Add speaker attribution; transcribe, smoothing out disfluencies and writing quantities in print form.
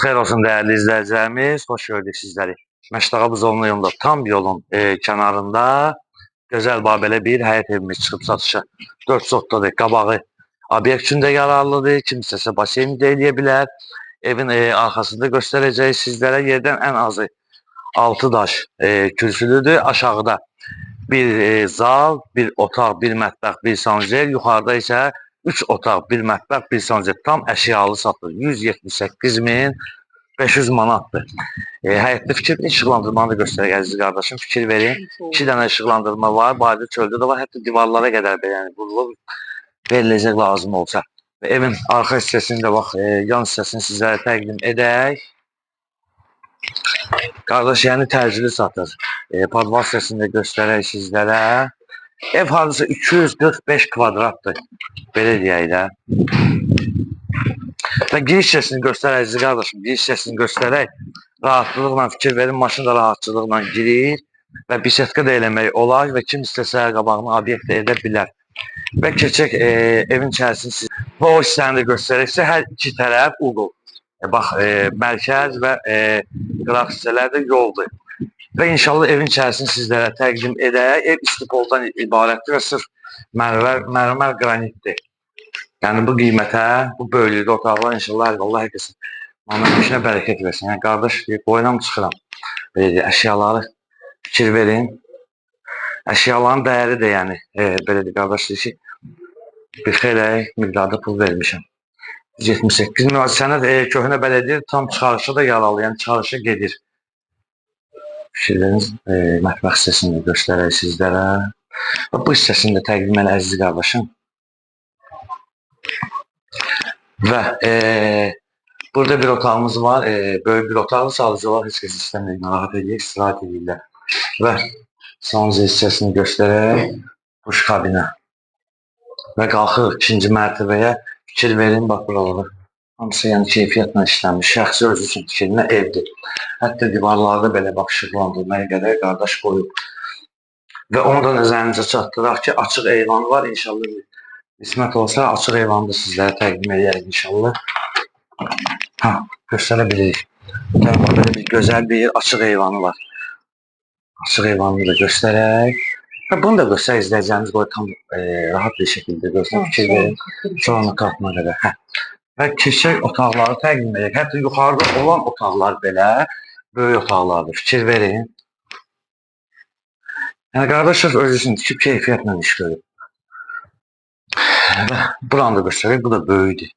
Speaker 1: Xeyir olsun değerli izleyicilerimiz, hoş gördük sizleri. Məştaqa Buzovlu yolunda tam yolun kənarında gözəl babelə bir həyət evimiz çıxıb satışa. 4 sotdadır, qabağı obyekt üçün də yararlıdır, kimsə isə basen də eləyə bilər. Evin arxasında göstərəcək sizlərə yerdən ən azı 6 daş kürsülüdür. Aşağıda bir zal, bir otaq, bir mətbəx, bir sanzer, yuxarıda isə 3 otaq, bir mətbəx, bir sanzer tam əşyalı satılır. 178.500 manatdır. Həyətdə fikir işıqlandırmanı da göstərək əziz qardaşım. Fikir verin. 2 dənə işıqlandırma var. Bayırda çöldə də var. Hətta divarlara qədər belə yəni vurulub veriləcək lazım olsa. Və evin arxa hissəsini də bax, yan hissəsini sizlərə təqdim edək. Qardaş yəni təcili satır. Podval hissəsini də göstərək sizlərə. Ev hardasa 245 kvadratdır. Belə deyək də. Və giriş hissəsini göstərək əziz qardaşım. Giriş hissəsini göstərək. Rahatlıqla fikir verin, maşın da rahatçılıqla girir və bisetka da eləmək olar və kim istəsə qabağını obyekt edə bilər. Və keçək evin içərisini və o hissəni də göstərəksə hər iki tərəf uğul. Bax, mərkəz və qıraq hissələr də yoldur. Və inşallah evin içərisini sizlərə təqdim edək. Ev istipoldan ibarətdir və sırf mərmər qranitdir. Yəni bu qiymətə, bu böyüklükdə otaqlar inşallah Allah hər kəsin mənim işinə bərəkət versin. Yəni qardaş boyuna mı çıxıram? Əşyaları fikir verin. Əşyaların dəyəri də yəni belədir qardaş deyir ki, bir xeyli miqdarda pul vermişəm. 78 min sənəd köhnə bələdiyyə tam çıxarışa da yaralı, yəni çıxarışa gedir. Fikirləriniz mətbəx hissəsini göstərək sizlərə. Bu hissəsini də təqdim elə əziz qardaşım. Və burada bir otağımız var. Böyük bir otaqlı salıcılar heç kəs istəmir, narahat edir, istirahət edirlər. Və sanuzə hissəsini göstərək. Duş kabinə. Və qalxır ikinci mərtəbəyə. Fikir verin, bax buraları. Hamısı yəni keyfiyyətlə işlənmiş. Şəxsi özü üçün tikilinə evdir. Hətta divarlarda belə bax işıqlandırmaya qədər qardaş qoyub. Və onu da nəzərinizə çatdıraq ki, açıq eyvanı var. İnşallah qismət olsa açıq eyvanı da sizlərə təqdim edərik inşallah. Göstərə bilirik. Belə bir gözəl bir açıq eyvanı var. Açıq eyvanını da göstərək. Və bunu da göstərək izləyəcəyiniz qoy tam rahat bir şəkildə göstərək. Fikir verin. Sonra qalxma qədər. Və keçək otaqları təqdim edək. Hətta yuxarıda olan otaqlar belə böyük otaqlardır. Fikir verin. Yəni qardaşlar özü üçün tikib keyfiyyətlə iş görür. Və buranı da göstərək. Bu da böyükdür.